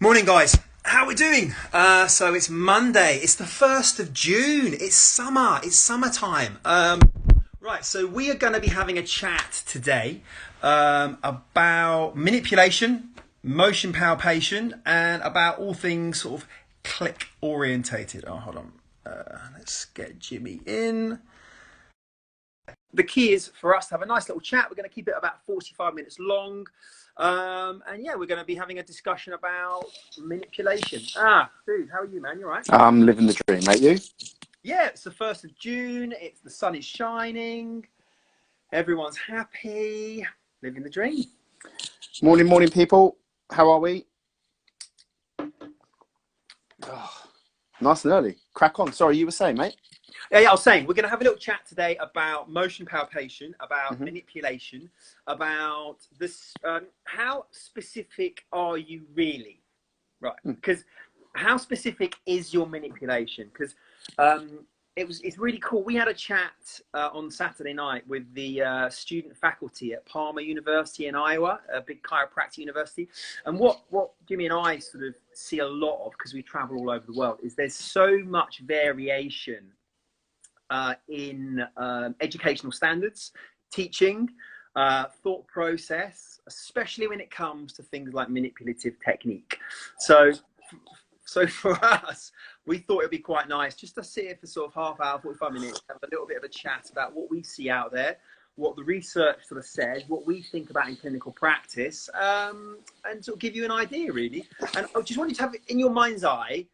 Morning, guys. How are we doing? So it's Monday. It's the 1st of June. It's summer. It's summertime. Right, so we are going to be having a chat today about manipulation, motion palpation, and about all things sort of click orientated. Oh, hold on. Let's get Jimmy in. The key is for us to have a nice little chat. We're going to keep it about 45 minutes long. And yeah, we're going to be having a discussion about manipulation. Dude, how are you, man? You all right? I'm living the dream, mate. You? Yeah, it's the 1st of June. The sun is shining. Everyone's happy. Living the dream. Morning, people. How are we? Oh, nice and early. Crack on. Sorry, you were saying, mate? Yeah, I was saying, we're going to have a little chat today about motion palpation, about manipulation, about this. How specific are you really? Right. Because how specific is your manipulation? Because it's really cool. We had a chat on Saturday night with the student faculty at Palmer University in Iowa, a big chiropractic university. And what Jimmy and I sort of see a lot of, because we travel all over the world, is there's so much variation in educational standards, teaching, thought process, especially when it comes to things like manipulative technique. So for us, we thought it'd be quite nice just to sit here for sort of half hour, 45 minutes, have a little bit of a chat about what we see out there, what the research sort of says, what we think about in clinical practice, and sort of give you an idea, really. And I just wanted to have in your mind's eye,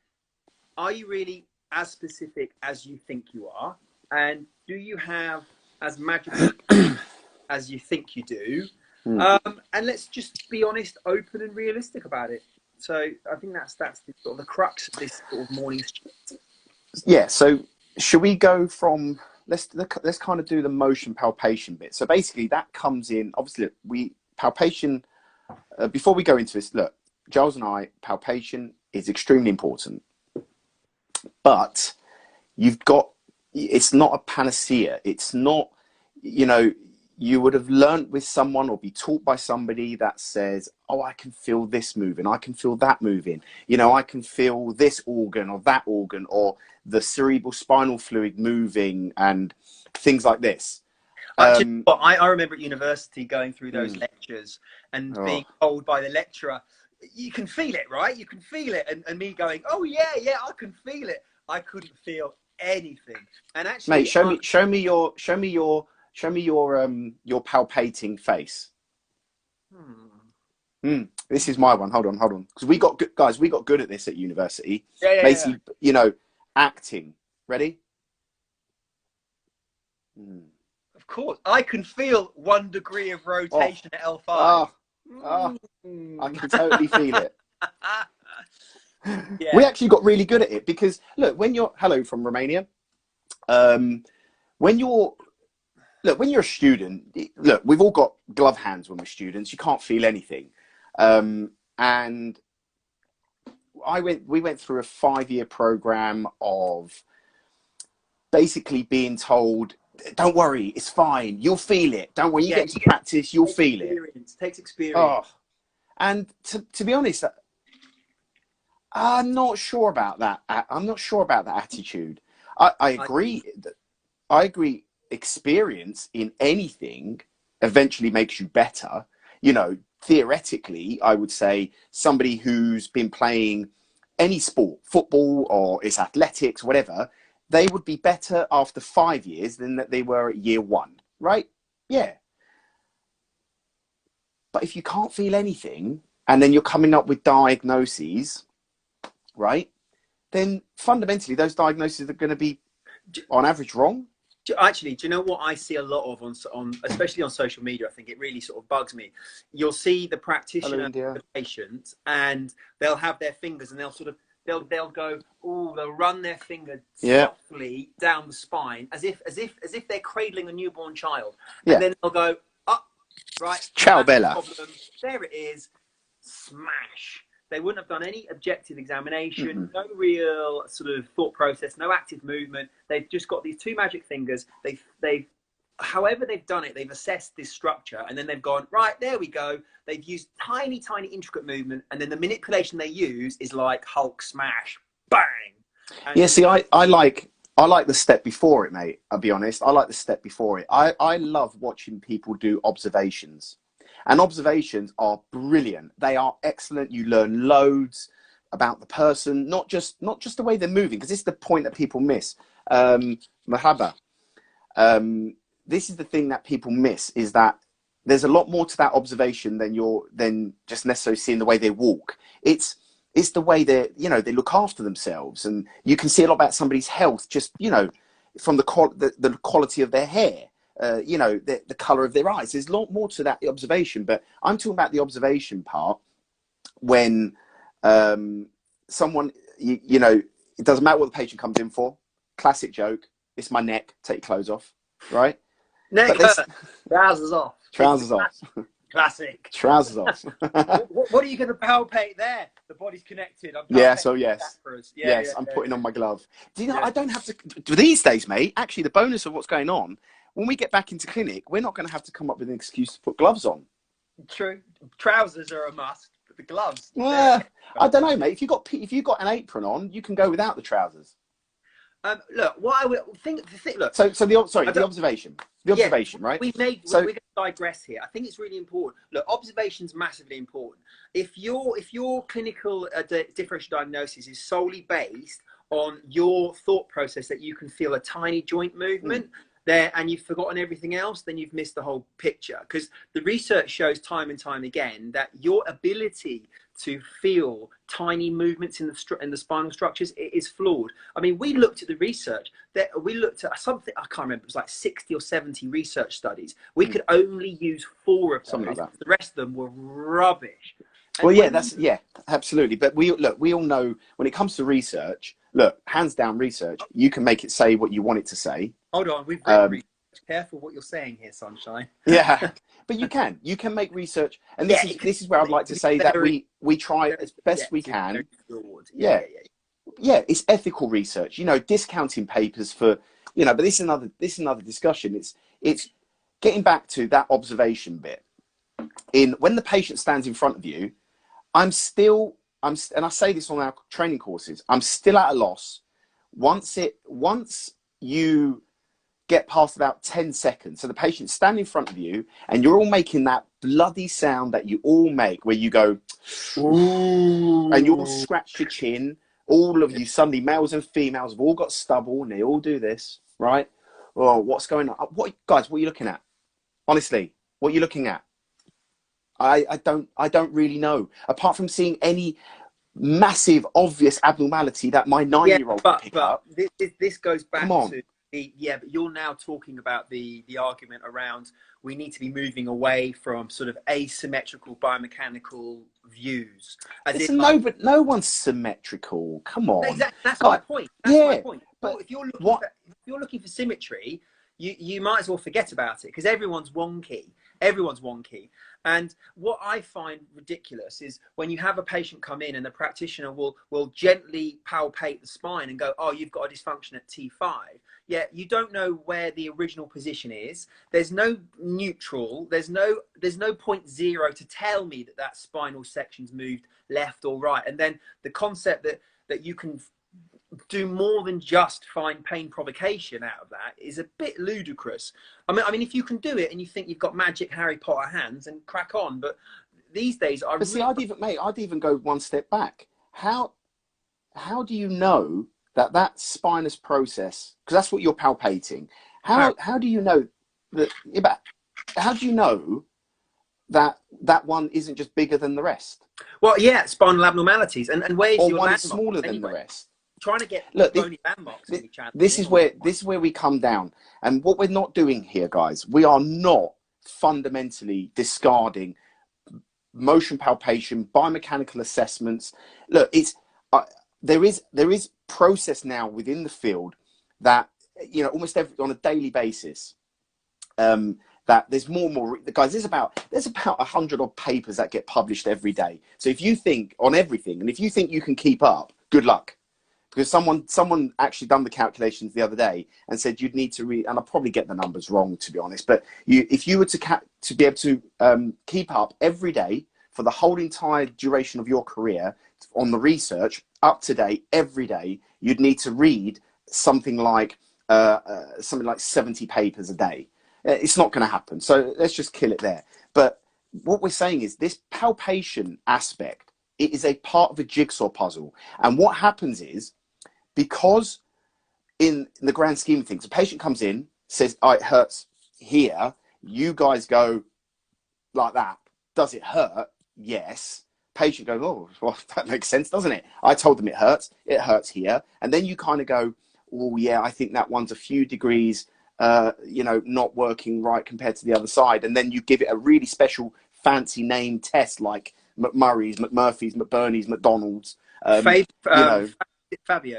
are you really as specific as you think you are, and do you have as magical as you think you do? And let's just be honest, open and realistic about it. So I think that's the sort of the crux of this sort of morning's chat. Yeah. So should we go from let's kind of do the motion palpation bit. So basically that comes in. Obviously, palpation. Before we go into this, look, Giles and I, palpation is extremely important. But it's not a panacea. It's not, you would have learnt with someone or be taught by somebody that says, oh, I can feel this moving. I can feel that moving. I can feel this organ or that organ or the cerebral spinal fluid moving and things like this. I remember at university going through those lectures and being told by the lecturer, you can feel it, right? You can feel it. And me going, oh yeah, I can feel it. I couldn't feel anything. And actually, mate, show me your palpating face. This is my one. Hold on. Because we got good at this at university. Yeah. Basically, acting. Ready? Of course, I can feel 1 degree of rotation at L5. I can totally feel it. Yeah. We actually got really good at it because look, hello from Romania. When you're a student, look, we've all got glove hands when we're students. You can't feel anything. And we went through a 5-year program of basically being told, don't worry, it's fine. You'll feel it. Don't worry. You get to practice, you'll feel it. Takes experience. And to be honest, I'm not sure about that. I'm not sure about that attitude. I agree. I agree. Experience in anything eventually makes you better. Theoretically, I would say somebody who's been playing any sport, football or it's athletics, whatever, they would be better after 5 years than that they were at year 1, right? Yeah. But if you can't feel anything and then you're coming up with diagnoses, right, then fundamentally those diagnoses are going to be on average wrong. Actually, do you know what I see a lot of on especially on social media? I think it really sort of bugs me. You'll see the practitioner, the patient, and they'll have their fingers and they'll go, they'll run their finger softly down the spine as if they're cradling a newborn child. And then they'll go, right, ciao bella. There it is, smash. They wouldn't have done any objective examination, no real sort of thought process, no active movement. They've just got these 2 magic fingers. They've however they've done it, they've assessed this structure, and then they've gone, right, there we go. They've used tiny, tiny intricate movement, and then the manipulation they use is like Hulk smash, bang. And yeah, see, I like the step before it, mate. I'll be honest. I like the step before it. I love watching people do observations, and observations are brilliant. They are excellent. You learn loads about the person, not just the way they're moving, because this is the point that people miss. Mahaba. This is the thing that people miss, is that there's a lot more to that observation than just necessarily seeing the way they walk. It's the way they look after themselves, and you can see a lot about somebody's health just, from the quality of their hair, the color of their eyes. There's a lot more to that observation, but I'm talking about the observation part when someone, it doesn't matter what the patient comes in for. Classic joke. It's my neck. Take your clothes off, right? Neck hurt. Trousers off. Trousers off. Classic. Trousers off. What are you going to palpate there? The body's connected. Yes. I'm yeah. putting on my glove. Do you know? I don't have to. These days, mate. Actually, the bonus of what's going on, when we get back into clinic, we're not going to have to come up with an excuse to put gloves on. True. Trousers are a must, but the gloves. Well, I don't know, mate. If you got an apron on, you can go without the trousers. Look, what I would think. Look. So the observation. The observation, right? We're going to digress here. I think it's really important. Look, observation's massively important. If your clinical differential diagnosis is solely based on your thought process that you can feel a tiny joint movement there, and you've forgotten everything else, then you've missed the whole picture. Because the research shows time and time again that your ability to feel tiny movements in the spinal structures is flawed. I mean, we looked at the research we looked at something, I can't remember, it was like 60 or 70 research studies. We could only use 4 of them. Like the rest of them were rubbish. And well, absolutely. But we all know when it comes to research, look, hands down research, you can make it say what you want it to say. Hold on, we've got research. Careful what you're saying here, Sunshine. Yeah, but you can make research, and this is where I'd like to say that we try as best we can. Yeah, it's ethical research. Discounting papers for, but this is another discussion. It's getting back to that observation bit. When the patient stands in front of you, and I say this on our training courses, I'm still at a loss. Once you get past about 10 seconds, so the patient's standing in front of you and you're all making that bloody sound that you all make, where you go, ooh, and you all scratch your chin. All of you, suddenly, males and females, have all got stubble and they all do this, right? Oh, what's going on? What are you looking at? Honestly, what are you looking at? I don't really know, apart from seeing any massive obvious abnormality that my 9-year-old will pick up. This goes back to but you're now talking about the argument around we need to be moving away from sort of asymmetrical biomechanical views. But no one's symmetrical. Come on. Exactly. That's my point. My point. But if you're looking for symmetry, you might as well forget about it, because everyone's wonky. And what I find ridiculous is when you have a patient come in and the practitioner will gently palpate the spine and go, oh, you've got a dysfunction at T5. Yeah, you don't know where the original position is. There's no neutral. There's no point zero to tell me that spinal section's moved left or right. And then the concept that you can do more than just find pain provocation out of that is a bit ludicrous. I mean, if you can do it and you think you've got magic Harry Potter hands, and crack on. But these days, I'd even go one step back. How do you know that spinous process? Because that's what you're palpating. How do you know that? How do you know that one isn't just bigger than the rest? Well, yeah, spinal abnormalities, and where's your one landmark? Smaller than the rest. Trying to get bony landmarks. This is where we come down, and what we're not doing here, guys, we are not fundamentally discarding motion palpation, biomechanical assessments. Look, there is process now within the field that almost on a daily basis. That there's more and more, guys. There's about 100 odd papers that get published every day. So if you think on everything, and if you think you can keep up, good luck. because someone actually done the calculations the other day and said you'd need to read, and I'll probably get the numbers wrong to be honest, but if you were to be able to keep up every day for the whole entire duration of your career on the research, up to date every day, you'd need to read something like 70 papers a day. It's not going to happen, so let's just kill it there. But what we're saying is this palpation aspect, it is a part of a jigsaw puzzle, and what happens is, because in the grand scheme of things, a patient comes in, says, oh, it hurts here. You guys go like that. Does it hurt? Yes. Patient goes, oh, well, that makes sense, doesn't it? I told them it hurts. It hurts here. And then you kind of go, oh, yeah, I think that one's a few degrees, not working right compared to the other side. And then you give it a really special fancy name test like McMurray's, McMurphy's, McBurney's, McDonald's. Fabio,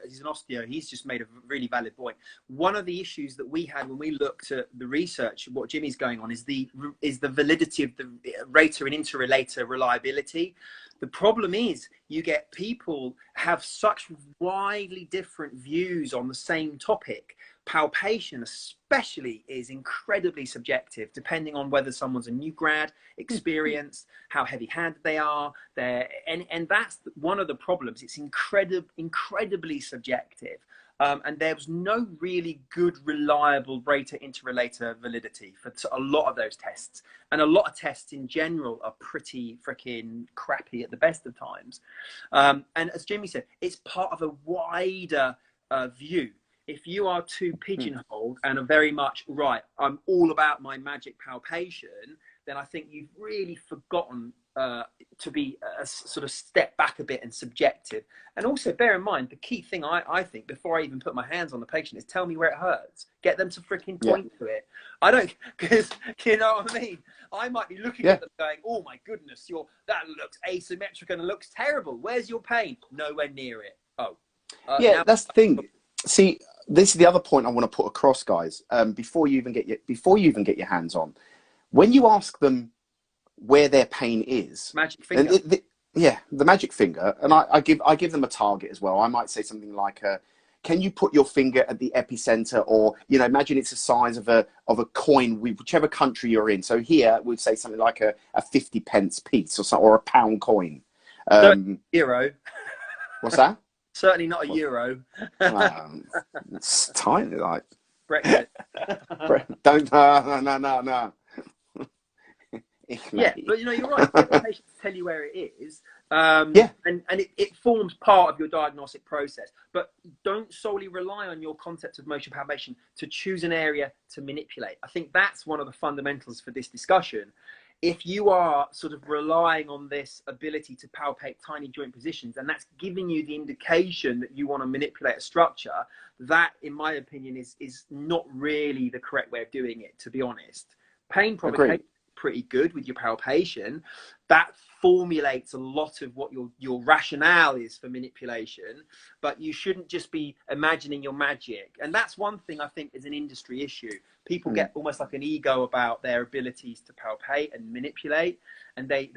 he's an osteo. He's just made a really valid point. One of the issues that we had when we looked at the research, what Jimmy's going on, is the validity of the rater and interrelator reliability. The problem is you get people have such widely different views on the same topic. Palpation especially is incredibly subjective, depending on whether someone's a new grad, experienced, how heavy-handed they are. And that's one of the problems. It's incredibly subjective. And there was no really good, reliable rater-interrelator validity for a lot of those tests. And a lot of tests in general are pretty freaking crappy at the best of times. And as Jimmy said, it's part of a wider view. If you are too pigeonholed and are very much, right, I'm all about my magic palpation, then I think you've really forgotten to be a sort of step back a bit and subjective. And also bear in mind, the key thing I think, before I even put my hands on the patient, is tell me where it hurts. Get them to freaking point to it. I don't, because you know what I mean? I might be looking at them going, oh my goodness, that looks asymmetric and it looks terrible. Where's your pain? Nowhere near it. Oh. That's the thing. See, this is the other point I want to put across, guys. Before you even get your hands on, when you ask them where their pain is, magic finger. The magic finger, and I give them a target as well. I might say something like, "Can you put your finger at the epicenter?" Or imagine it's the size of a coin, whichever country you're in. So here we'd say something like a 50 pence piece or a pound coin. Euro. What's that? Certainly not a euro. It's tiny, like Brexit. Don't no. Yeah, but you're right. Get the patient to tell you where it is. And it forms part of your diagnostic process. But don't solely rely on your concept of motion palpation to choose an area to manipulate. I think that's one of the fundamentals for this discussion. If you are sort of relying on this ability to palpate tiny joint positions, and that's giving you the indication that you want to manipulate a structure, that, in my opinion, is not really the correct way of doing it, to be honest. Pain provocation is pretty good with your palpation. That formulates a lot of what your rationale is for manipulation, but you shouldn't just be imagining your magic. And that's one thing I think is an industry issue. People get almost like an ego about their abilities to palpate and manipulate, and they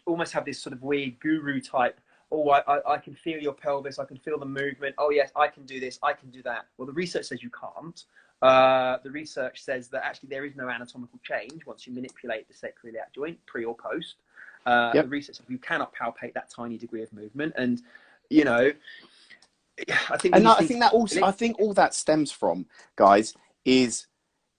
almost have this sort of weird guru type, oh, I can feel your pelvis, I can feel the movement, oh yes, I can do this, I can do that. Well, the research says you can't. The research says that actually there is no anatomical change once you manipulate the sacroiliac joint, pre or post. The research says you cannot palpate that tiny degree of movement, and I think all that stems from, guys, is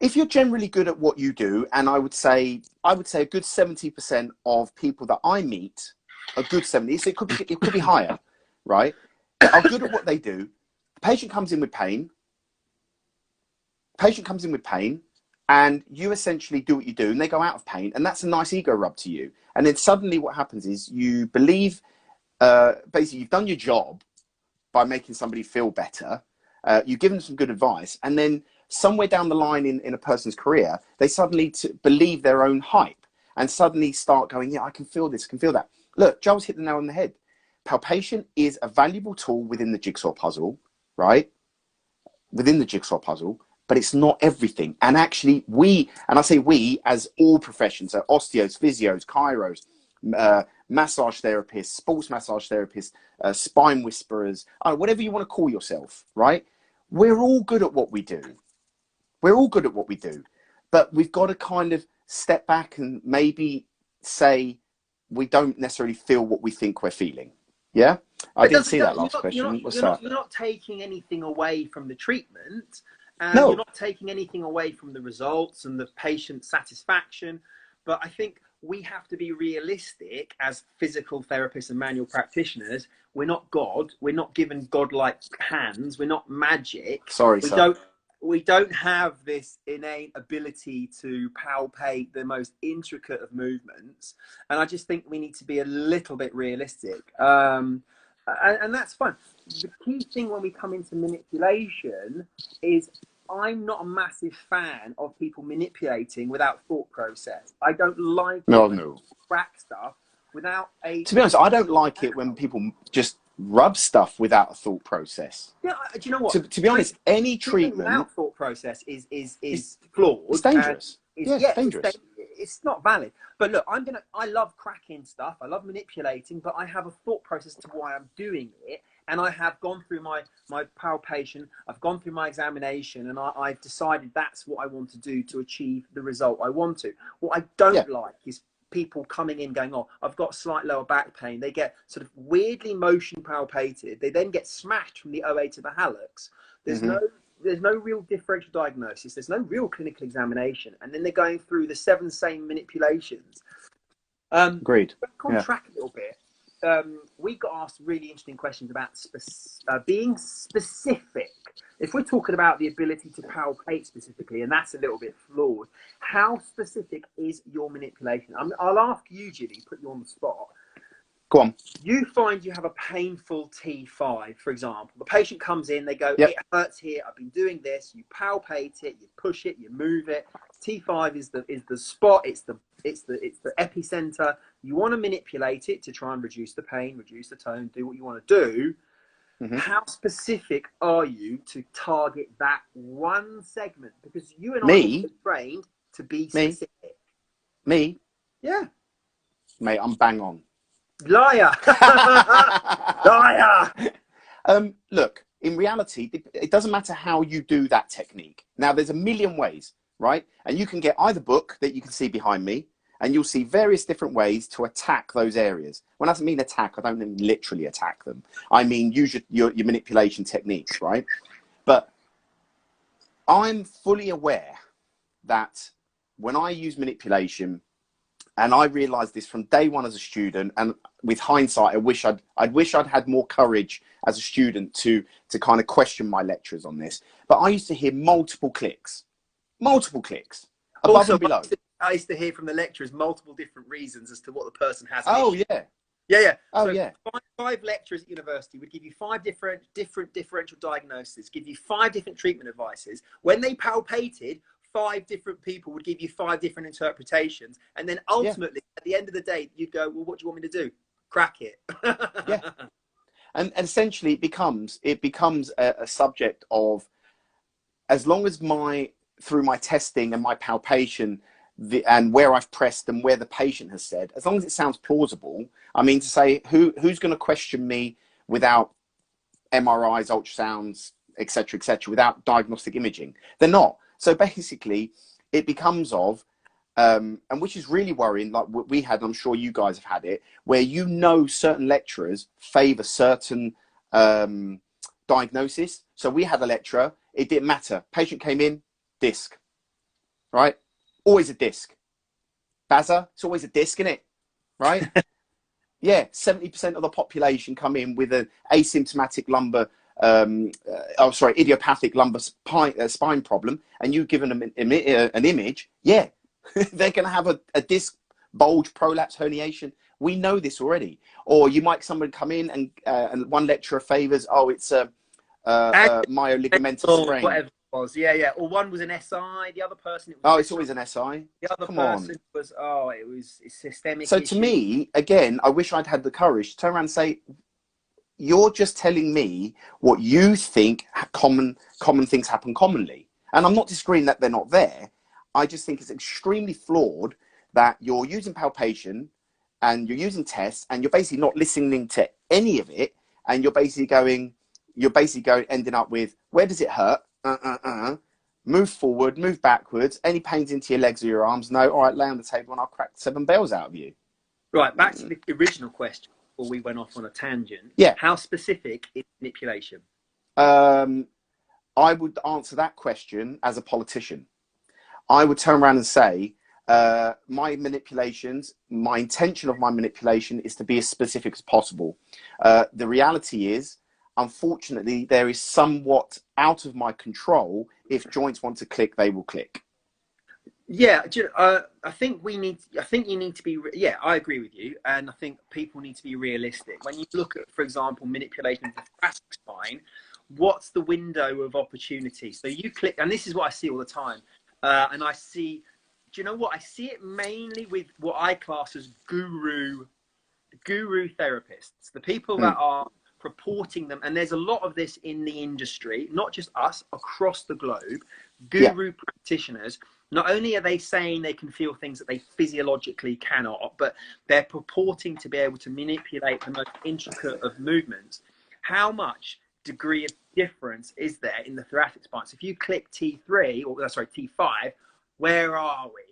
if you're generally good at what you do, and I would say a good 70% of people that I meet, a good 70, so it could be higher, right? Are good at what they do. The patient comes in with pain. And you essentially do what you do, and they go out of pain, and that's a nice ego rub to you. And then suddenly what happens is you believe, basically you've done your job by making somebody feel better. You've given them some good advice, and then somewhere down the line in a person's career, they suddenly believe their own hype and suddenly start going, yeah, I can feel this, I can feel that. Look, Joel's hit the nail on the head. Palpation is a valuable tool within the jigsaw puzzle, right? Within the jigsaw puzzle, but it's not everything. And actually and I say we as all professions, so osteos, physios, chiros, massage therapists, sports massage therapists, spine whisperers, whatever you want to call yourself, right? We're all good at what we do. We're all good at what we do, but we've got to kind of step back and maybe say we don't necessarily feel what we think we're feeling. Yeah, I didn't see that last question. You're not taking anything away from the treatment, and No. you're not taking anything away from the results and the patient satisfaction. But I think we have to be realistic as physical therapists and manual practitioners. We're not God. We're not given godlike hands. We're not magic. Sorry, sir. We don't have this innate ability to palpate the most intricate of movements. And I just think we need to be a little bit realistic. And that's fine. The key thing when we come into manipulation is I'm not a massive fan of people manipulating without thought process. I don't like crack stuff without a... To be honest, I don't like it when people just rub stuff without a thought process. Yeah, do you know what? To be honest, any treatment without thought process is flawed. It's dangerous. It's dangerous. It's not valid. But look, I love cracking stuff. I love manipulating, but I have a thought process to why I'm doing it. And I have gone through my palpation, I've gone through my examination, and I've decided that's what I want to do to achieve the result I want to. What I don't like is people coming in going, oh, I've got slight lower back pain. They get sort of weirdly motion palpated. They then get smashed from the OA to the hallux. There's no real differential diagnosis. There's no real clinical examination. And then they're going through the 7 same manipulations. Agreed. On track a little bit. We got asked really interesting questions about being specific. If we're talking about the ability to palpate specifically, and that's a little bit flawed, how specific is your manipulation? I'll ask you, Julie, put you on the spot. Go on. You find you have a painful T5, for example. The patient comes in, they go, it hurts here, I've been doing this. You palpate it, you push it, you move it. T5 is the spot, it's the epicenter. You want to manipulate it to try and reduce the pain, reduce the tone, do what you want to do. How specific are you to target that one segment? Because you and I are trained to be specific. Me? Yeah. Mate, I'm bang on. Liar. Liar. Look, in reality, it doesn't matter how you do that technique. Now, there's a million ways, right? And you can get either book that you can see behind me, and you'll see various different ways to attack those areas. When I mean attack, I don't mean literally attack them. I mean use your manipulation techniques, right? But I'm fully aware that when I use manipulation, and I realized this from day one as a student, and with hindsight, I'd wish I'd had more courage as a student to kind of question my lecturers on this. But I used to hear multiple clicks above and below. I used to hear from the lecturers multiple different reasons as to what the person has. Oh yeah. Oh, so five lecturers at university would give you 5 different differential diagnoses, give you 5 different treatment advices. When they palpated, 5 different people would give you 5 different interpretations, and then ultimately at the end of the day you'd go, well, what do you want me to do? Crack it. And essentially it becomes a subject of, as long as through my testing and my palpation and where I've pressed and where the patient has said, as long as it sounds plausible, I mean, to say who's going to question me without MRIs, ultrasounds, etc., without diagnostic imaging? They're not. So basically, it becomes and which is really worrying, like we had, I'm sure you guys have had it, where certain lecturers favour certain diagnosis. So we had a lecturer, it didn't matter. Patient came in, disc, right? Always a disc. Bazza, it's always a disc, isn't it? Right? 70% of the population come in with an asymptomatic idiopathic lumbar spine problem, and you've given them an image, they're going to have a disc bulge, prolapse, herniation. We know this already. Or you might someone come in and one lecturer favours, it's a myoligamentous sprain. Whatever it was, or one was an SI, the other person. It's always an SI. The other person was, it's systemic. So to me, again, I wish I'd had the courage to turn around and say, you're just telling me what you think common things happen commonly. And I'm not disagreeing that they're not there. I just think it's extremely flawed that you're using palpation and you're using tests, and you're basically not listening to any of it, and you're basically going, ending up with, where does it hurt? Move forward, move backwards. Any pains into your legs or your arms? No. All right, lay on the table and I'll crack 7 bells out of you. Right, back to the original question before we went off on a tangent. Yeah. How specific is manipulation? I would answer that question as a politician. I would turn around and say, my manipulations, my intention of my manipulation is to be as specific as possible. The reality is, unfortunately, there is somewhat out of my control. If joints want to click, they will click. Yeah, I think you need to be. Yeah, I agree with you, and I think people need to be realistic. When you look at, for example, manipulation of the thoracic spine, what's the window of opportunity? So you click, and this is what I see all the time. And I see, do you know what? I see it mainly with what I class as guru therapists, the people that are purporting them. And there's a lot of this in the industry, not just us, across the globe. Guru practitioners, not only are they saying they can feel things that they physiologically cannot, but they're purporting to be able to manipulate the most intricate of movements. How much degree of difference is there in the thoracic spine? So if you click T3, or sorry, T5, where are we?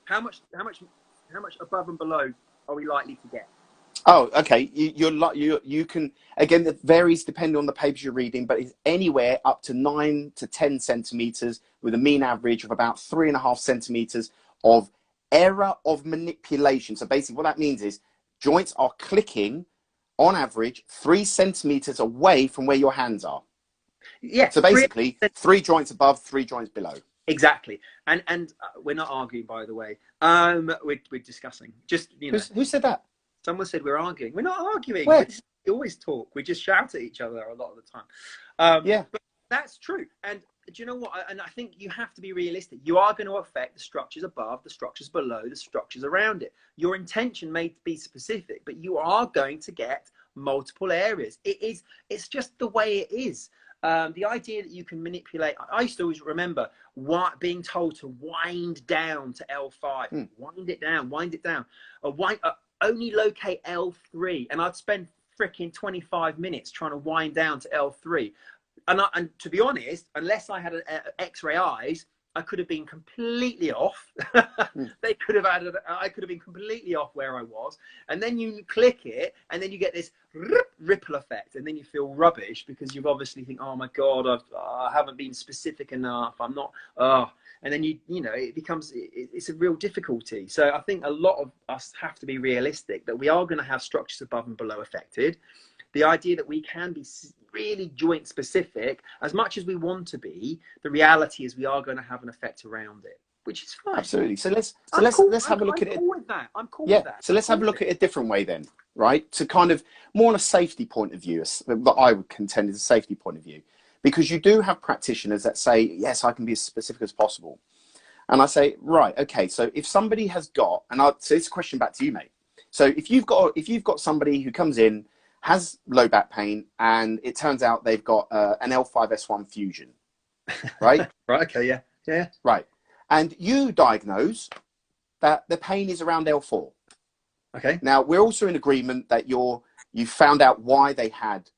How much above and below are we likely to get? Oh, okay. You can, again, it varies depending on the papers you're reading, but it's anywhere up to 9 to 10 centimeters with a mean average of about 3.5 centimeters of error of manipulation. So basically what that means is joints are clicking on average 3 centimeters away from where your hands are. Yeah. So basically 3 joints above, 3 joints below. Exactly. And we're not arguing, by the way. We're discussing. Just, you know. Who said that? Someone said we're arguing. We're not arguing. Where? We always talk. We just shout at each other a lot of the time. Yeah. But that's true. And do you know what? And I think you have to be realistic. You are going to affect the structures above, the structures below, the structures around it. Your intention may be specific, but you are going to get multiple areas. It's just the way it is. The idea that you can manipulate, I used to always remember being told to wind down to L5, wind it down, only locate L3. And I'd spend freaking 25 minutes trying to wind down to L3. And to be honest, unless I had X-ray eyes, I could have been completely off. I could have been completely off where I was. And then you click it, and then you get this ripple effect, and then you feel rubbish because you've obviously think, oh my God, I haven't been specific enough. I'm not. And then you know, it becomes it's a real difficulty. So I think a lot of us have to be realistic that we are going to have structures above and below affected. The idea that we can be really joint specific as much as we want to be, the reality is we are going to have an effect around it, which is fine. Absolutely. So let's have a look at it. I'm cool with that. So let's have a look at it a different way then, right? To kind of more on a safety point of view, that I would contend is a safety point of view, because you do have practitioners that say, yes, I can be as specific as possible. And I say, right, okay. So if somebody has got, so it's a question back to you, mate. So if you've got somebody who comes in, has low back pain, and it turns out they've got an L5-S1 fusion, right? Right. Okay. Yeah. Right. And you diagnose that the pain is around L4. Okay. Now we're also in agreement that you found out why they had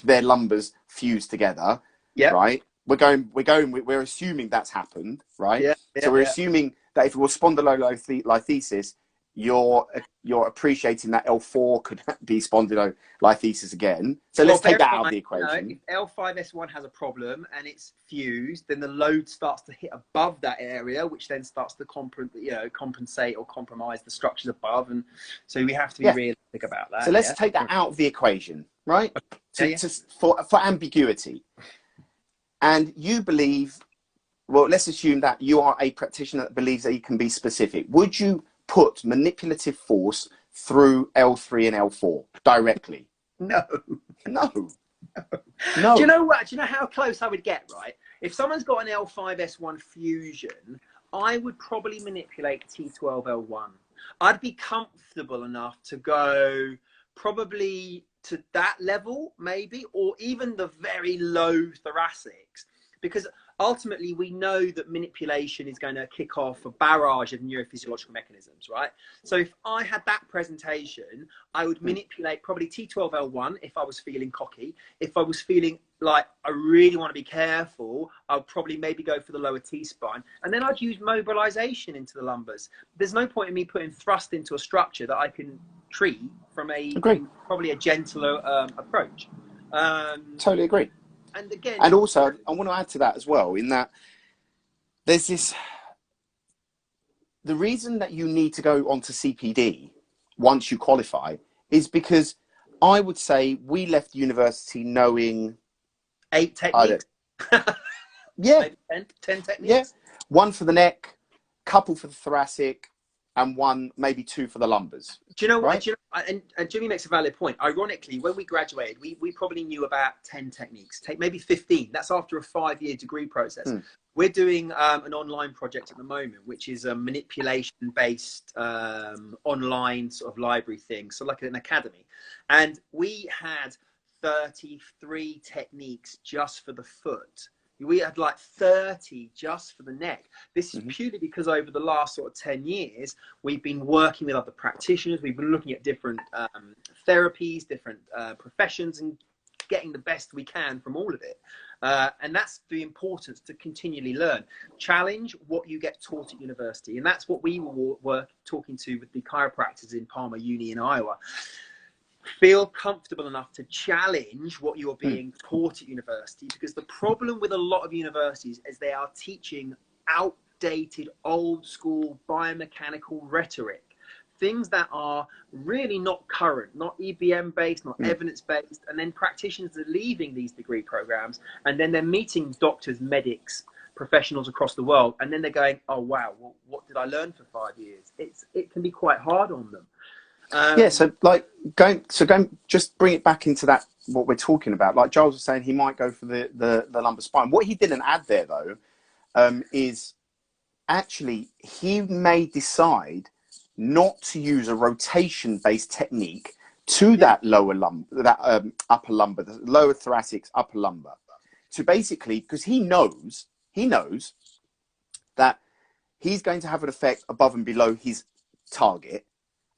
their lumbers fused together. Yeah. Right. We're assuming that's happened, right? Yeah. So we're assuming that if it was spondylolisthesis, you're appreciating that L4 could be spondylolisthesis again. So let's take that out of the equation. If L5-S1 has a problem and it's fused, then the load starts to hit above that area, which then starts to compensate or compromise the structures above. And so we have to be realistic about that. So let's take that out of the equation, right? For ambiguity. And you believe, well, let's assume that you are a practitioner that believes that you can be specific. Would you put manipulative force through L3 and L4 directly? No. Do you know what? Do you know how close I would get, right? If someone's got an L5-S1 fusion, I would probably manipulate T12-L1. I'd be comfortable enough to go probably to that level, maybe, or even the very low thoracics. Because ultimately we know that manipulation is going to kick off a barrage of neurophysiological mechanisms, right? So if I had that presentation, I would manipulate probably T12L1 if I was feeling cocky. If I was feeling like I really want to be careful, I'll probably maybe go for the lower T-spine. And then I'd use mobilization into the lumbars. There's no point in me putting thrust into a structure that I can treat from probably a gentler approach. Totally agree. And again, and also I want to add to that as well, in that there's the reason that you need to go onto CPD once you qualify is because I would say we left university knowing 8 techniques. Yeah. 10 techniques. Yeah. 1 for the neck, couple for the thoracic, and 1, maybe 2 for the lumbars. Do you know what? Right? Do you know, and Jimmy makes a valid point. Ironically, when we graduated, we probably knew about 10 techniques, maybe 15. That's after a 5-year degree process. We're doing an online project at the moment, which is a manipulation-based online sort of library thing, so like an academy. And we had 33 techniques just for the foot. We had like 30 just for the neck. This is purely because over the last sort of 10 years, we've been working with other practitioners. We've been looking at different therapies, different professions, and getting the best we can from all of it. And that's the importance to continually learn. Challenge what you get taught at university. And that's what we were talking to with the chiropractors in Palmer Uni in Iowa. Feel comfortable enough to challenge what you're being taught at university, because the problem with a lot of universities is they are teaching outdated, old school biomechanical rhetoric, things that are really not current, not EBM based, not evidence based. And then practitioners are leaving these degree programs, and then they're meeting doctors, medics, professionals across the world, and then they're going, oh wow, well, what did I learn for 5 years? It can be quite hard on them. Yeah, so going, just bring it back into that, what we're talking about. Like Giles was saying, he might go for the lumbar spine. What he didn't add there, though, is actually he may decide not to use a rotation-based technique to that lower lumbar, that upper lumbar, the lower thoracic, upper lumbar. So basically, because he knows that he's going to have an effect above and below his target,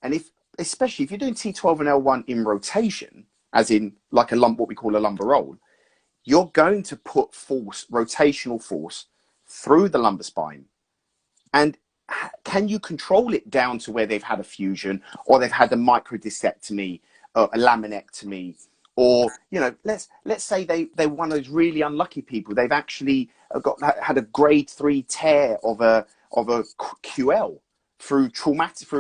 and especially if you're doing T12 and L1 in rotation, as in like what we call a lumbar roll, you're going to put force, rotational force, through the lumbar spine. And can you control it down to where they've had a fusion, or they've had a microdiscectomy, or a laminectomy, or, you know, let's say they're one of those really unlucky people. They've actually had a grade 3 tear of a QL through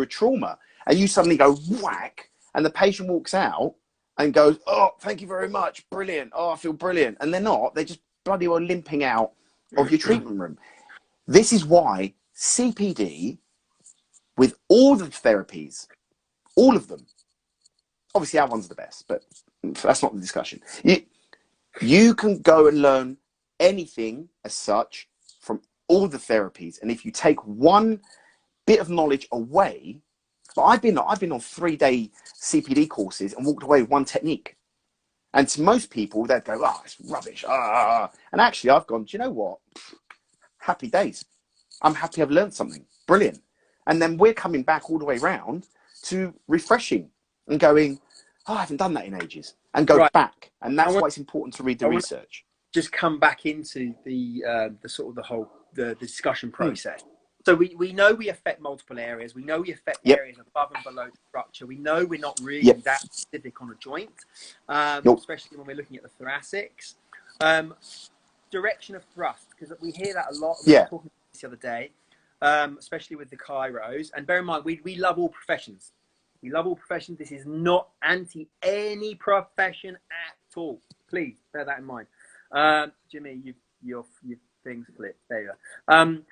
a trauma. And you suddenly go whack, and the patient walks out and goes, oh, thank you very much, brilliant, oh, I feel brilliant. And they're not, they're just bloody well limping out of your treatment room. This is why CPD, with all the therapies, all of them, obviously our one's the best, but that's not the discussion. You can go and learn anything as such from all the therapies. And if you take one bit of knowledge away, but I've been on 3-day CPD courses and walked away with 1 technique. And to most people, they'd go, oh, it's rubbish. And actually, I've gone, do you know what? Happy days. I'm happy I've learned something. Brilliant. And then we're coming back all the way around to refreshing and going, oh, I haven't done that in ages. And go back. And that's why it's important to read the research. Just come back into the sort of the discussion process. So we know we affect multiple areas. We know we affect areas above and below the structure. We know we're not really that specific on a joint, especially when we're looking at the thoracics. Direction of thrust, because we hear that a lot. We were talking about this the other day, especially with the chiros. And bear in mind, we love all professions. We love all professions. This is not anti any profession at all. Please bear that in mind. Jimmy, your things flip. There you go.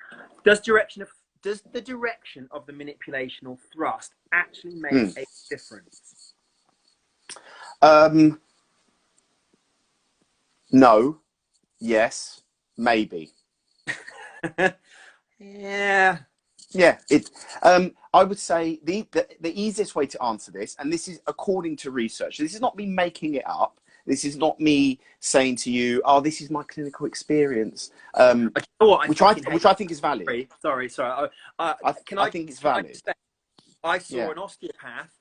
Does the direction of the manipulational thrust actually make a difference? No. Yes. Maybe. Yeah. I would say the easiest way to answer this, and this is according to research. This is not me making it up. This is not me saying to you, oh, this is my clinical experience, which I think is valid. Sorry. I think it's valid. I saw an osteopath.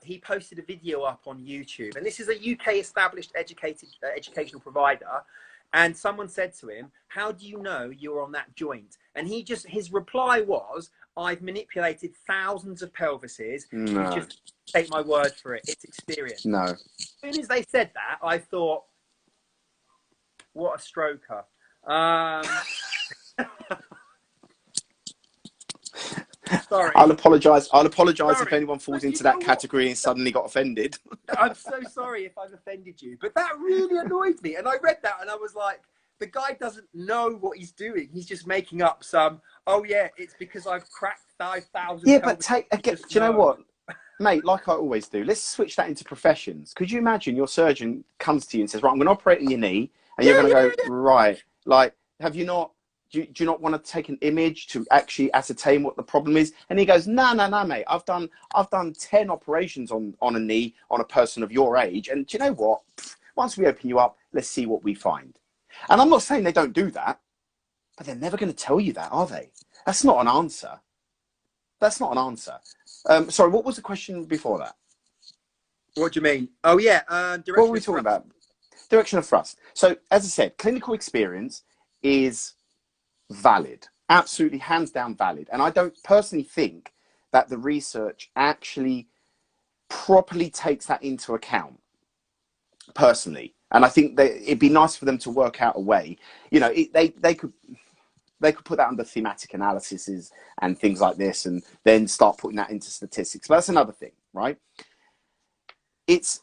He posted a video up on YouTube, and this is a UK established educational provider. And someone said to him, "How do you know you're on that joint?" And his reply was, "I've manipulated thousands of pelvises. No. You just take my word for it. It's experience." No. As soon as they said that, I thought, what a stroker. Sorry. I'll apologise if anyone falls into that category and suddenly got offended. I'm so sorry if I've offended you, but that really annoyed me. And I read that and I was like, the guy doesn't know what he's doing. He's just making up some, oh yeah, it's because I've cracked 5,000. Yeah, but do you know what? Mate, like I always do, let's switch that into professions. Could you imagine your surgeon comes to you and says, right, I'm going to operate on your knee, and you're going to go, right, like, have you not, do you not want to take an image to actually ascertain what the problem is? And he goes, no, mate, I've done 10 operations on a knee on a person of your age. And do you know what? Once we open you up, let's see what we find. And I'm not saying they don't do that, but they're never going to tell you that, are they? That's not an answer. That's not an answer. Sorry, what was the question before that? What do you mean? Oh, yeah. What were we talking about? Direction of thrust. So, as I said, clinical experience is valid. Absolutely, hands down valid. And I don't personally think that the research actually properly takes that into account, personally. And I think that it'd be nice for them to work out a way. You know, they could put that under thematic analyses and things like this, and then start putting that into statistics. But that's another thing, right? It's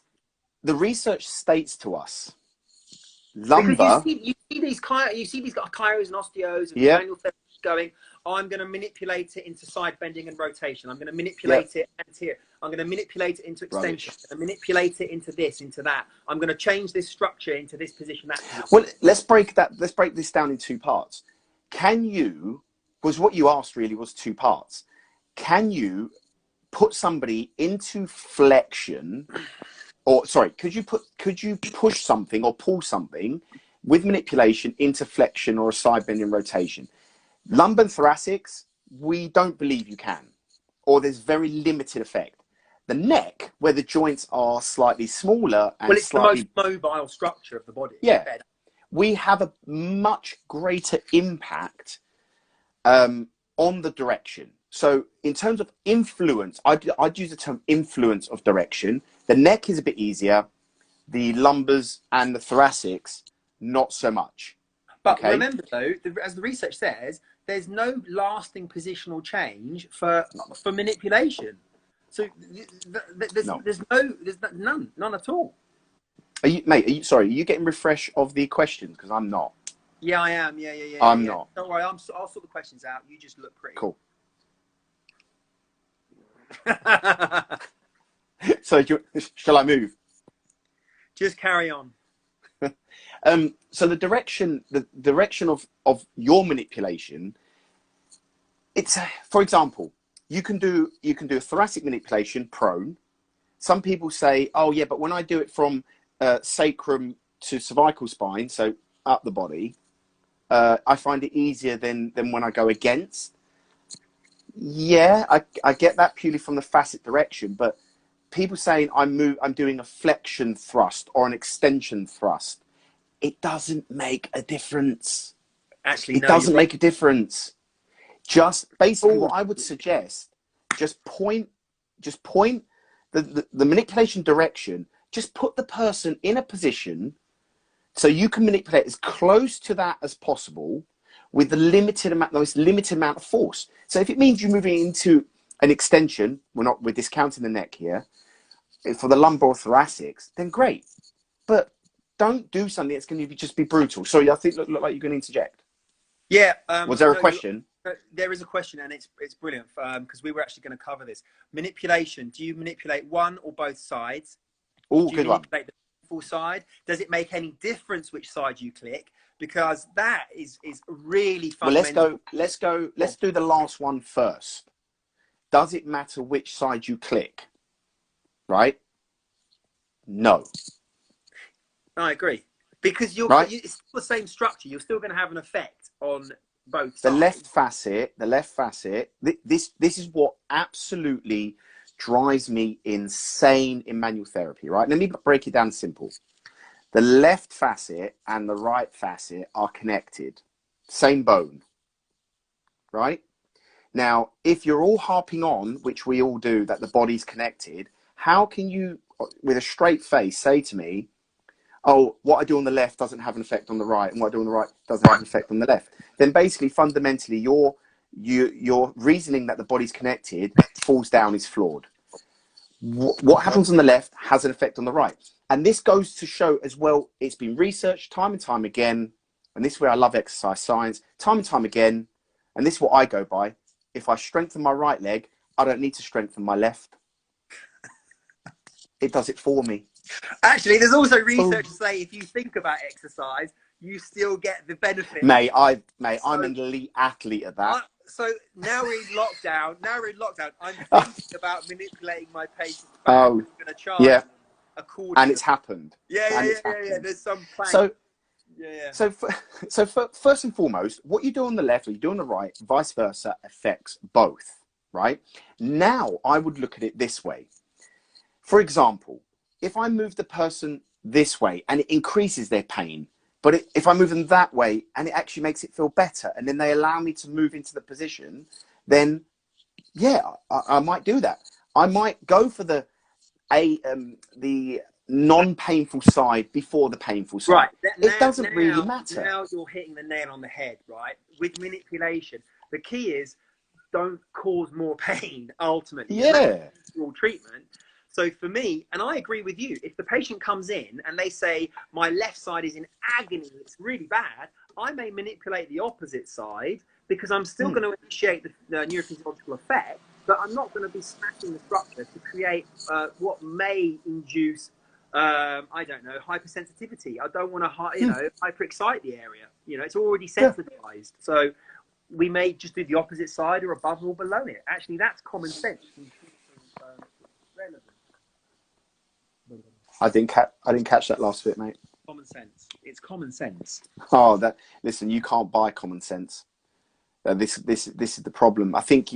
the research states to us, lumbar. You see these chiros and osteos and manual therapists going, oh, I'm going to manipulate it into side bending and rotation. I'm going to manipulate it anterior. I'm going to manipulate it into extension. I'm going to manipulate it into this, into that. I'm going to change this structure into this position, that position. Well, let's break this down in two parts. Can you, because what you asked really was two parts. Can you put somebody into flexion, or sorry, could you push something or pull something with manipulation into flexion or a side bending rotation? Lumbar and thoracics, we don't believe you can, or there's very limited effect. The neck, where the joints are slightly smaller and it's the most mobile structure of the body. Yeah. We have a much greater impact on the direction. So in terms of influence, I'd use the term influence of direction. The neck is a bit easier. The lumbars and the thoracics, not so much. But remember though, as the research says, there's no lasting positional change for manipulation. So there's none at all. Are you getting refresh of the questions? Because I'm not. Yeah, I am. Yeah. I'm not. Don't worry, I'll sort the questions out. You just look pretty. Cool. So shall I move? Just carry on. So the direction of your manipulation, it's, for example, you can do a thoracic manipulation prone. Some people say, oh yeah, but when I do it from sacrum to cervical spine, so up the body, I find it easier than when I go against. Yeah, I get that purely from the facet direction, but people saying I'm doing a flexion thrust or an extension thrust, it doesn't make a difference. Actually, it doesn't make a difference. Just basically what I would suggest, just point the manipulation direction, just put the person in a position so you can manipulate as close to that as possible with the most limited amount of force. So if it means you're moving into an extension, we're discounting the neck here, for the lumbar or thoracics, then great. But don't do something that's going to just be brutal. Sorry, I think look like you're going to interject. Yeah. Was there a question? There is a question, and it's brilliant because we were actually going to cover this. Manipulation. Do you manipulate one or both sides? Oh, good one. Do you manipulate the full side? Does it make any difference which side you click? Because that is really fundamental. Well, let's do the last one first. Does it matter which side you click? Right? No. I agree. Because right? it's still the same structure. You're still going to have an effect on both sides. The left facet, this is what absolutely drives me insane in manual therapy, right? Let me break it down simple. The left facet and the right facet are connected. Same bone, right? Now, if you're all harping on, which we all do, that the body's connected, how can you, with a straight face, say to me, oh, what I do on the left doesn't have an effect on the right, and what I do on the right doesn't have an effect on the left? Then basically, fundamentally, your reasoning that the body's connected falls down is flawed. What happens on the left has an effect on the right. And this goes to show as well, it's been researched time and time again, and this is where I love exercise science, time and time again, and this is what I go by. If I strengthen my right leg, I don't need to strengthen my left. It does it for me. Actually, there's also research to say if you think about exercise, you still get the benefit. Mate, I'm an elite athlete at that. So now we're in lockdown. I'm thinking about manipulating my patient's back. Oh, I'm going to charge accordingly. And it's happened. Yeah. There's some plan. So first and foremost, what you do on the left or you do on the right, vice versa, affects both, right? Now, I would look at it this way. For example, if I move the person this way and it increases their pain, but if I move them that way and it actually makes it feel better, and then they allow me to move into the position, then yeah, I might do that. I might go for the non-painful side before the painful side. Right. It doesn't really matter. Now you're hitting the nail on the head, right? With manipulation, the key is don't cause more pain. Ultimately, yeah. Treatment. So for me, and I agree with you, if the patient comes in and they say, my left side is in agony, it's really bad, I may manipulate the opposite side because I'm still going to initiate the neurophysiological effect, but I'm not going to be smashing the structure to create what may induce, I don't know, hypersensitivity. I don't want to, hyperexcite the area. It's already sensitized. So we may just do the opposite side or above or below it. Actually, that's common sense. Relevant. I didn't catch that last bit, mate. Common sense. It's common sense. Oh, listen, you can't buy common sense. This is the problem. I think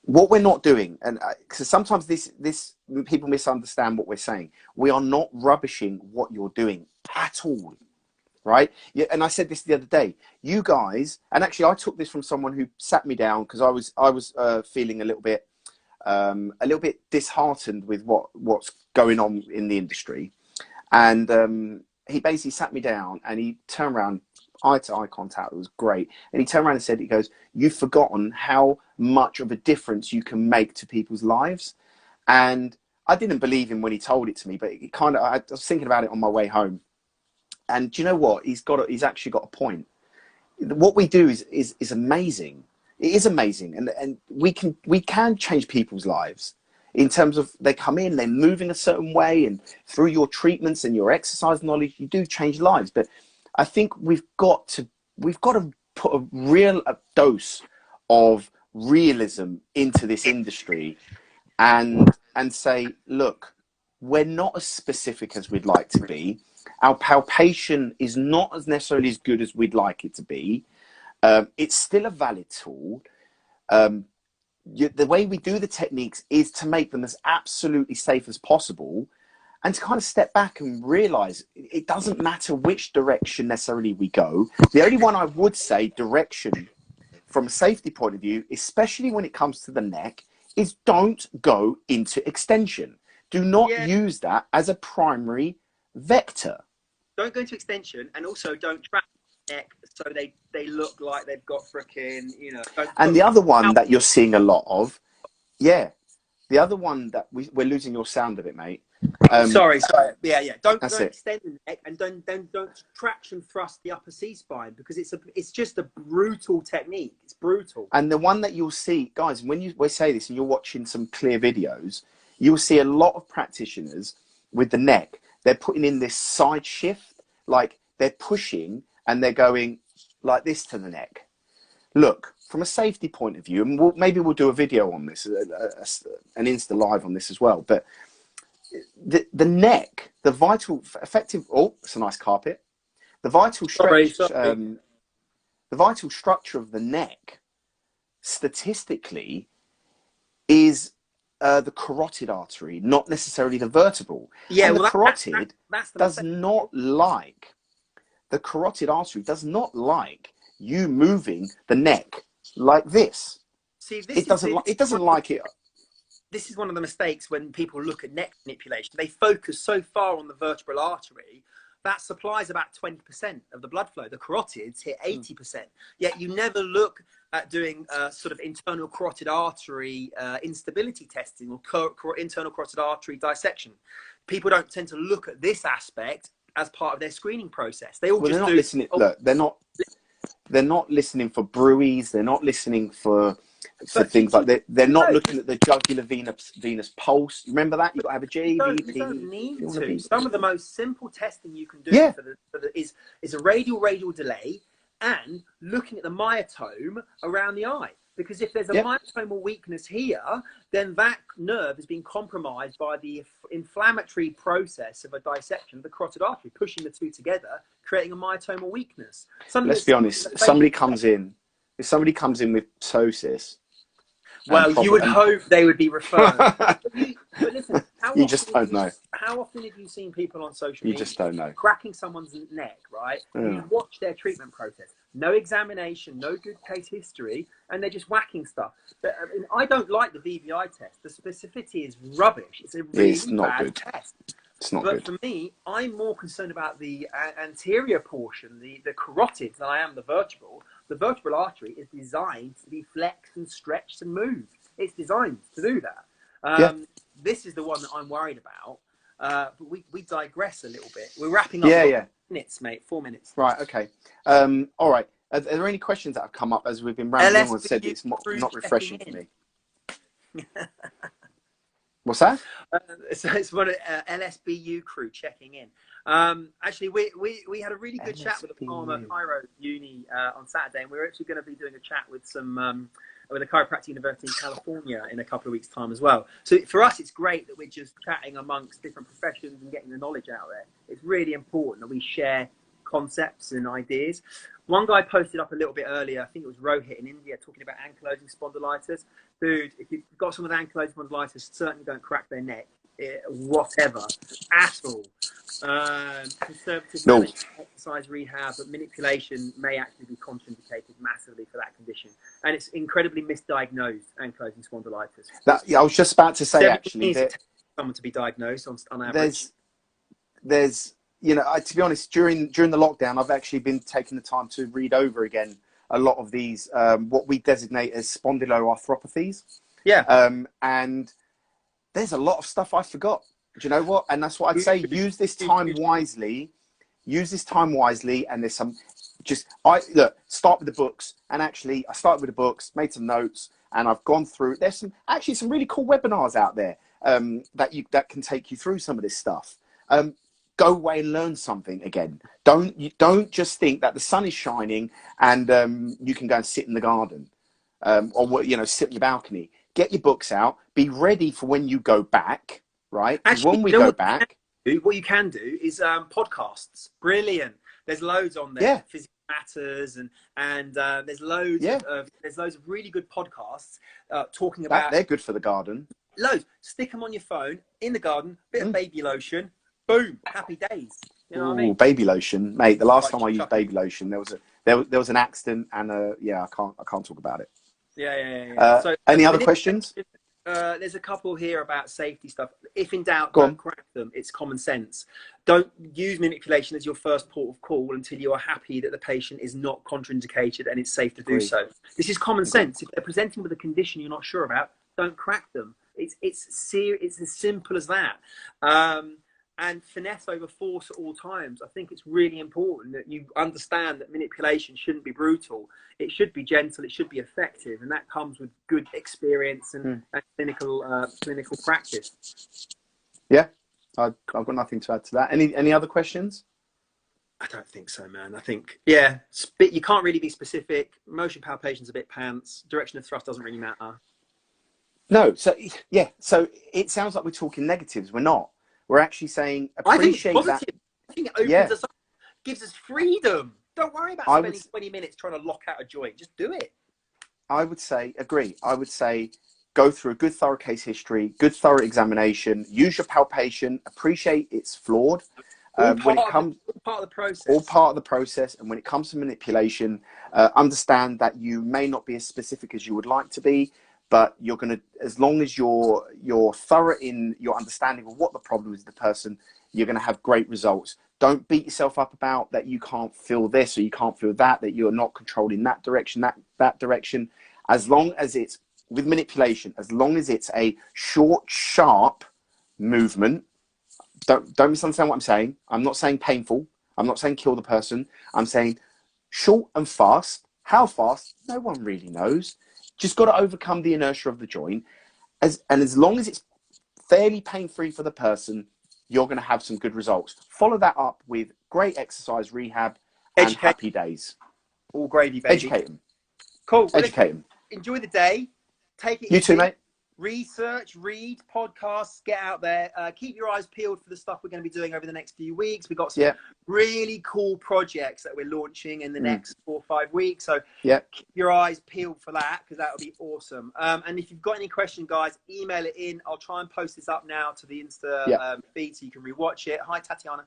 what we're not doing, and because sometimes this people misunderstand what we're saying. We are not rubbishing what you're doing at all, right? Yeah, and I said this the other day. You guys, and actually, I took this from someone who sat me down because I was feeling a little bit disheartened with what's going on in the industry, and he basically sat me down and he turned around, eye to eye contact. It was great, and he turned around and said, he goes, "You've forgotten how much of a difference you can make to people's lives." And I didn't believe him when he told it to me, but I was thinking about it on my way home, and do you know what? He's actually got a point. What we do is amazing. It is amazing, and we can change people's lives in terms of they come in, they're moving a certain way, and through your treatments and your exercise knowledge, you do change lives. But I think we've got to put a real dose of realism into this industry, and say, look, we're not as specific as we'd like to be. Our palpation is not as necessarily as good as we'd like it to be. It's still a valid tool. The way we do the techniques is to make them as absolutely safe as possible, and to kind of step back and realize it doesn't matter which direction necessarily we go. The only one I would say direction from a safety point of view, especially when it comes to the neck, is don't go into extension. Do not use that as a primary vector. Don't go into extension, and also don't track neck so they look like they've got frickin', And the other one that you're seeing a lot of, the other one that we're losing your sound of it, mate. Sorry. Don't extend the neck, and don't traction thrust the upper C-spine, because it's just a brutal technique. It's brutal. And the one that you'll see, guys, when we say this and you're watching some clear videos, you'll see a lot of practitioners with the neck. They're putting in this side shift, like they're pushing and they're going like this to the neck. Look, from a safety point of view, and maybe we'll do a video on this, an Insta live on this as well, but the neck, the vital effective. Oh, it's a nice carpet. The vital stretch, Sorry. the vital structure of the neck, statistically, is the carotid artery, not necessarily the vertebral. Yeah, And the well, carotid that's the does mistake. not like, the carotid artery does not like you moving the neck like this. See, It doesn't like it. This is one of the mistakes when people look at neck manipulation. They focus so far on the vertebral artery that supplies about 20% of the blood flow. The carotids hit 80%. Yet you never look at doing sort of internal carotid artery instability testing or internal carotid artery dissection. People don't tend to look at this aspect as part of their screening process. They all just do. Listening. Look, they're not listening for bruits. They're not listening for things like that. They're not looking at the jugular venous pulse. Remember that? You've got to have a JVP. You don't need to. Some of the most simple testing you can do is a radial delay and looking at the myotome around the eye. Because if there's a myotomal weakness here, then that nerve has been compromised by the inflammatory process of a dissection of the carotid artery, pushing the two together, creating a myotomal weakness. Let's be honest. If somebody comes in with ptosis, well, you would hope they would be referred. But listen, you just don't know. How often have you seen people on social media? You just don't know. Cracking someone's neck, right? And you watch their treatment process. No examination, no good case history, and they're just whacking stuff. I don't like the VVI test. The specificity is rubbish. It's a really bad test. It's not good. But for me, I'm more concerned about the anterior portion, the carotids, than I am the vertebral. The vertebral artery is designed to be flexed and stretched and moved. It's designed to do that. This is the one that I'm worried about. But we digress a little bit. We're wrapping up. 4 minutes, mate. 4 minutes. Right. Okay. All right. Are there any questions that have come up as we've been rambling on and said it's not refreshing for me? What's that? It's one of LSBU crew checking in. Actually, we had a really good chat with the Palmer Cairo Uni on Saturday, and we're actually going to be doing a chat with with a chiropractic university in California in a couple of weeks' time as well. So for us, it's great that we're just chatting amongst different professions and getting the knowledge out there. It's really important that we share concepts and ideas. One guy posted up a little bit earlier, I think it was Rohit in India, talking about ankylosing spondylitis. Dude, if you've got someone with ankylosing spondylitis, certainly don't crack their neck, whatever, at all. Conservative management, exercise rehab, but manipulation may actually be contraindicated massively for that condition. And it's incredibly misdiagnosed, ankylosing spondylitis. I was just about to say, actually, that someone to be diagnosed on average. There's to be honest, during the lockdown, I've actually been taking the time to read over again a lot of these, what we designate as spondyloarthropathies. Yeah. And there's a lot of stuff I forgot. Do you know what? And that's what I'd say. Use this time wisely. And there's some, start with the books. And actually, I started with the books, made some notes, and I've gone through. There's some really cool webinars out there that can take you through some of this stuff. Go away and learn something again. Don't just think that the sun is shining and you can go and sit in the garden or sit on your balcony. Get your books out. Be ready for when you go back. Right. Actually, when we go back, what you can do is podcasts. Brilliant. There's loads on there. Yeah. Physics Matters and there's loads of really good podcasts talking about. They're good for the garden. Loads. Stick them on your phone in the garden. Bit of baby lotion. Boom, happy days. You know what I mean? Baby lotion, mate. The last time I used baby lotion, there was an accident, and I can't talk about it. Yeah. So, any other questions? There's a couple here about safety stuff. If in doubt, don't crack them. It's common sense. Don't use manipulation as your first port of call until you are happy that the patient is not contraindicated and it's safe to do so. This is common sense. If they're presenting with a condition you're not sure about, don't crack them. It's as simple as that. And finesse over force at all times. I think it's really important that you understand that manipulation shouldn't be brutal. It should be gentle. It should be effective, and that comes with good experience and clinical practice. Yeah, I've got nothing to add to that. Any other questions? I don't think so, man. I think you can't really be specific. Motion palpation's a bit pants. Direction of thrust doesn't really matter. No. So it sounds like we're talking negatives. We're not. We're actually saying I think it's appreciate that. positive. I think it opens us up, gives us freedom. Don't worry about spending 20 minutes trying to lock out a joint. Just do it. I would say, agree. I would say go through a good thorough case history, good thorough examination, use your palpation, appreciate it's flawed. All part of the process. All part of the process. And when it comes to manipulation, understand that you may not be as specific as you would like to be, but you're going to, as long as you're thorough in your understanding of what the problem is with the person, you're going to have great results. Don't beat yourself up about that you can't feel this or you can't feel that, that you're not controlling that direction, that direction. As long as it's with manipulation, as long as it's a short, sharp movement, don't misunderstand what I'm saying. I'm not saying painful. I'm not saying kill the person. I'm saying short and fast. How fast? No one really knows. Just got to overcome the inertia of the joint. As long as it's fairly pain-free for the person, you're going to have some good results. Follow that up with great exercise rehab and happy days. All gravy, baby. Educate them. Cool. Well, educate them. Enjoy the day. Take it easy. You too, mate. Research, read, podcasts, get out there. Keep your eyes peeled for the stuff we're going to be doing over the next few weeks. We've got some really cool projects that we're launching in the next 4 or 5 weeks. So keep your eyes peeled for that, because that will be awesome. And if you've got any questions, guys, email it in. I'll try and post this up now to the Insta feed so you can rewatch it. Hi, Tatiana.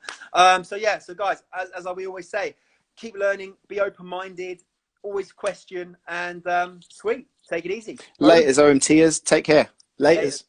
So guys, as we always say, keep learning, be open-minded, always question, and sweet. Take it easy. Laters, OMTers. Take care. Laters.